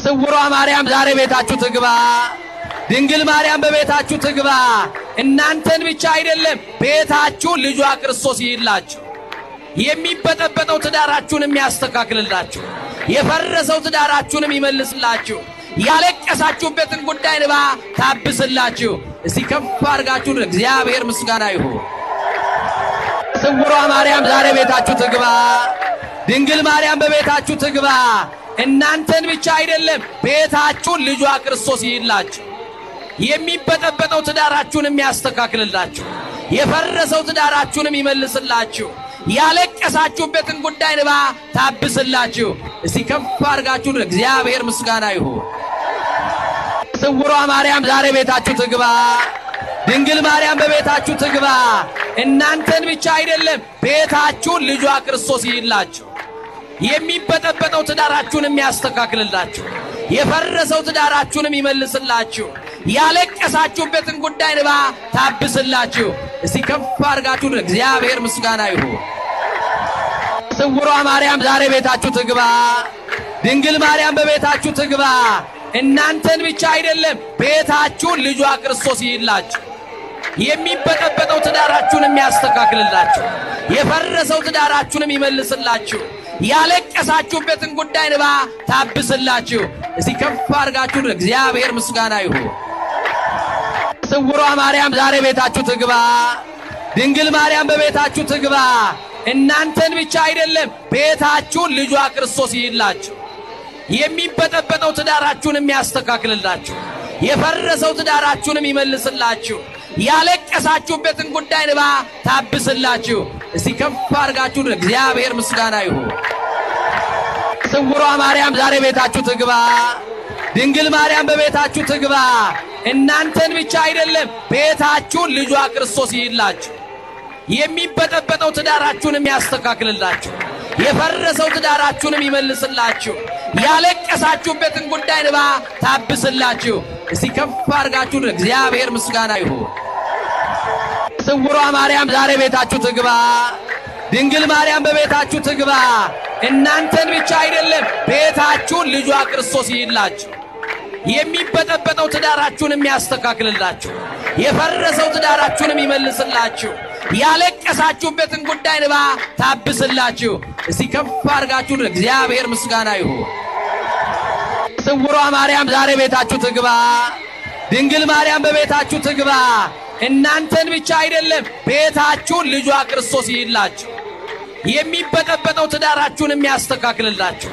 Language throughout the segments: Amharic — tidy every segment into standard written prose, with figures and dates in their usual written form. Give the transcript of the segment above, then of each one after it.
ስውሯ ማርያም ዛሬ ቤታችሁ ትግባ። ድንግል ማርያም በቤታችሁ ትግባ። እናንተን ብቻ አይደለም ቤታችሁን ልጇ ክርስቶስ ይይላችሁ። የሚበጠበጠው ትዳራችሁንም ያስተካክልላችሁ። የፈረሰው ትዳራችሁንም ይመልስላችሁ። ያለቀሳችሁበትን ጉዳይ እንባ ታብስላችሁ። እስቲ ከፍ አድርጋችሁ እግዚአብሔር ምስጋና ይሁን። ስውሯ ማርያም ዛሬ ቤታችሁ ትግባ። ድንግል ማርያም በቤታችሁ ትግባ። እናንተን ብቻ አይደለም ቤታችሁን ልጇ ክርስቶስ ይይላችሁ። የሚበጠበጠው ትዳራችሁንም ያስተካክልላችሁ። የፈረሰው ትዳራችሁንም ይመልስላችሁ። ያለቀሳችሁበትን ጉዳይ እንባ ታብስላችሁ። እስቲ ከፍ አድርጋችሁ እግዚአብሔር ምስጋና ይሁን። ስውሯ ማርያም ዛሬ ቤታችሁ ትግባ። ድንግል ማርያም በቤታችሁ ትግባ። እናንተን ብቻ አይደለም ቤታችሁን ልጇ ክርስቶስ ይይላችሁ። የሚበጠበጠው ትዳራችሁንም ያስተካክልላችሁ። የፈረሰው ትዳራችሁንም ይመልስላችሁ። ያለቀሳችሁበትን ጉዳይ እንባ ታብስላችሁ። እስቲ ከፍ አድርጋችሁ እግዚአብሔር ምስጋና ይሁን። ስውሯ ማርያም ዛሬ ቤታችሁ ትግባ። ድንግል ማርያም በቤታችሁ ትግባ። እናንተን ብቻ አይደለም ቤታችሁን ልጇ ክርስቶስ ይይላችሁ። የሚበጠበጠው ትዳራችሁንም ያስተካክልላችሁ። የፈረሰው ትዳራችሁንም ይመልስላችሁ። ያለቀሳችሁበትን ጉዳይ እንባ ታብስላችሁ። እስቲ ከፍ አድርጋችሁ እግዚአብሔር ምስጋና ይሁን። ስውሯ ማርያም ዛሬ ቤታችሁ ትግባ። ድንግል ማርያም በቤታችሁ ትግባ። እናንተን ብቻ አይደለም ቤታችሁን ልጇ ክርስቶስ ይይላችሁ። የሚበጠበጠው ትዳራችሁንም ያስተካክልላችሁ። የፈረሰው ትዳራችሁንም ይመልስላችሁ። ያለቀሳችሁበትን ጉዳይ እንባ ታብስላችሁ። እስቲ ከፍ አድርጋችሁ እግዚአብሔር ምስጋና ይሁን። ስውሯ ማርያም ዛሬ ቤታችሁ ትግባ። ድንግል ማርያም በቤታችሁ ትግባ። እናንተን ብቻ አይደለም ቤታችሁን ልጇ ክርስቶስ ይይላችሁ። የሚበጠበጠው ትዳራችሁንም ያስተካክልላችሁ። የፈረሰው ትዳራችሁንም ይመልስላችሁ። ያለቀሳችሁበትን ጉዳይ እንባ ታብስላችሁ። እስቲ ከፍ አድርጋችሁ እግዚአብሔር ምስጋና ይሁን። ስውሯ ማርያም ዛሬ ቤታችሁ ትግባ። ድንግል ማርያም በቤታችሁ ትግባ። እናንተን ብቻ አይደለም ቤታችሁን ልጇ ክርስቶስ ይይላችሁ። የሚበጠበጠው ትዳራችሁንም ያስተካክልላችሁ። የፈረሰው ትዳራችሁንም ይመልስላችሁ። ያለቀሳችሁበትን ጉዳይ እንባ ታብስላችሁ። እስቲ ከፍ አድርጋችሁ እግዚአብሔር ምስጋና ይሁን። ስውሯ ማርያም ዛሬ ቤታችሁ ትግባ። ድንግል ማርያም በቤታችሁ ትግባ። እናንተን ብቻ አይደለም ቤታችሁን ልጇ ክርስቶስ ይይላችሁ። የሚበጠበጠው ትዳራችሁንም ያስተካክልላችሁ።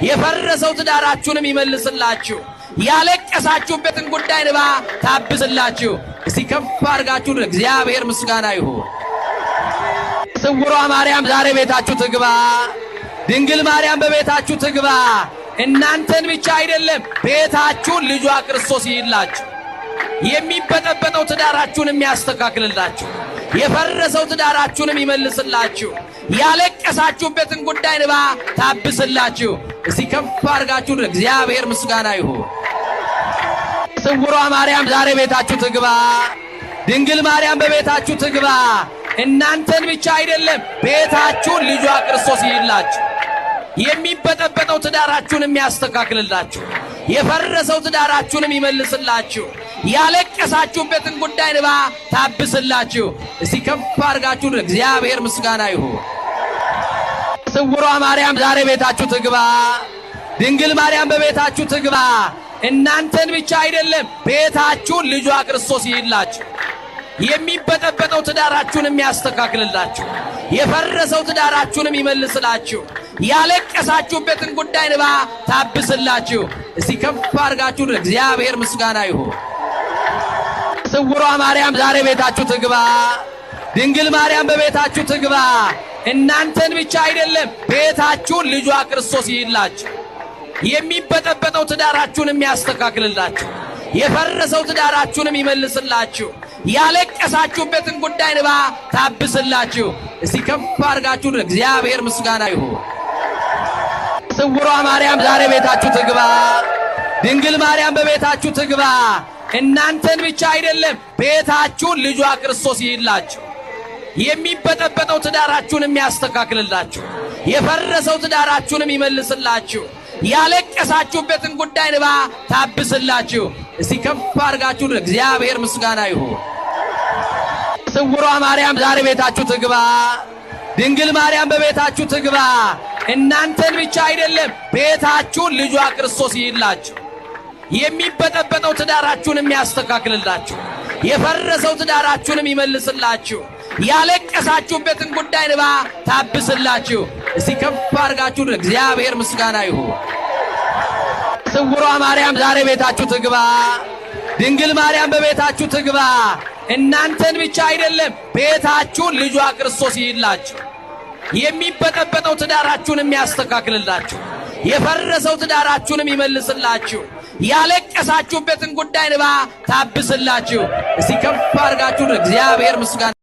የፈረሰው ትዳራችሁንም ይመልስላችሁ። ያለቀሳችሁበትን ጉዳይ እንባ ታብስላችሁ። እስቲ ከፍ አድርጋችሁ እግዚአብሔር ምስጋና ይሁን። ስውሯ ማርያም ዛሬ ቤታችሁ ትግባ። ድንግል ማርያም በቤታችሁ ትግባ። እናንተን ብቻ አይደለም ቤታችሁን ልጇ ክርስቶስ ይይላችሁ። የሚበጠበጠው ትዳራችሁንም ያስተካክልላችሁ። የፈረሰው ትዳራችሁንም ይመልስላችሁ። ያለቀሳችሁበትን ጉዳይ እንባ ታብስላችሁ። እስቲ ከፍ አድርጋችሁ እግዚአብሔር ምስጋና ይሁን። ስውሯ ማርያም ዛሬ ቤታችሁ ትግባ። ድንግል ማርያም በቤታችሁ ትግባ። እናንተን ብቻ አይደለም ቤታችሁን ልጇ ክርስቶስ ይይላችሁ። የሚበጠበጠው ትዳራችሁንም ያስተካክልላችሁ። የፈረሰው ትዳራችሁንም ይመልስላችሁ። ያለቀሳችሁበትን ጉዳይ እንባ ታብስላችሁ። እስቲ ከፍ አድርጋችሁ እግዚአብሔር ምስጋና ይሁን። ስውሯ ማርያም ዛሬ ቤታችሁ ትግባ። ድንግል ማርያም በቤታችሁ ትግባ። እናንተን ብቻ አይደለም ቤታችሁን ልጇ ክርስቶስ ይይላችሁ። የሚበጠበጠው ትዳራችሁንም ያስተካክልላችሁ። የፈረሰው ትዳራችሁንም ይመልስላችሁ። ያለቀሳችሁበትን ጉዳይ እንባ ታብስላችሁ። እስቲ ከፍ አድርጋችሁ እግዚአብሔር ምስጋና ይሁን። ስውሯ ማርያም ዛሬ ቤታችሁ ትግባ። ድንግል ማርያም በቤታችሁ ትግባ። እናንተን ብቻ አይደለም ቤታችሁን ልጇ ክርስቶስ ይይላችሁ። የሚበጠበጠው ትዳራችሁንም ያስተካክልላችሁ። የፈረሰው ትዳራችሁንም ይመልስላችሁ። ያለቀሳችሁበትን ጉዳይ እንባ ታብስላችሁ። እስቲ ከፍ አድርጋችሁ እግዚአብሔር ምስጋና ይሁን። ስውሯ ማርያም ዛሬ ቤታችሁ ትግባ። ድንግል ማርያም በቤታችሁ ትግባ። እናንተን ብቻ አይደለም ቤታችሁን ልጇ ክርስቶስ ይይላችሁ። የሚበጠበጠው ትዳራችሁንም ያስተካክልላችሁ። የፈረሰው ትዳራችሁንም ይመልስላችሁ። ያለቀሳችሁበትን ጉዳይ እንባ ታብስላችሁ። እስቲ ከፍ አድርጋችሁ ለእግዚአብሔር ምስጋና ይሁን። ስውሯ ማርያም ዛሬ ቤታችሁ ትግባ። ድንግል ማርያም በቤታችሁ ትግባ። እናንተን ብቻ አይደለም ቤታችሁን ልጇ ክርስቶስ ይይላችሁ። የሚበጠበጠው ትዳራችሁንም ያስተካክልላችሁ። የፈረሰው ትዳራችሁንም ይመልስላችሁ። ያለቀሳችሁበትን ጉዳይ እንባ ታብስላችሁ። እስቲ ከፍ አድርጋችሁ ለእግዚአብሔር ምስጋና ይሁን። ስውሯ ማርያም ዛሬ ቤታችሁ ትግባ። ድንግል ማርያም በቤታችሁ ትግባ። እናንተን ብቻ አይደለም ቤታችሁን ልጇ ክርስቶስ ይይላችሁ። የሚበጠበጠው ትዳራችሁንም ያስተካክልላችሁ። የፈረሰው ትዳራችሁንም ይመልስላችሁ። ያለቀሳችሁበትን ጉዳይ እንባ ታብስላችሁ። እስቲ ከፍ አድርጋችሁ ለእግዚአብሔር ምስጋና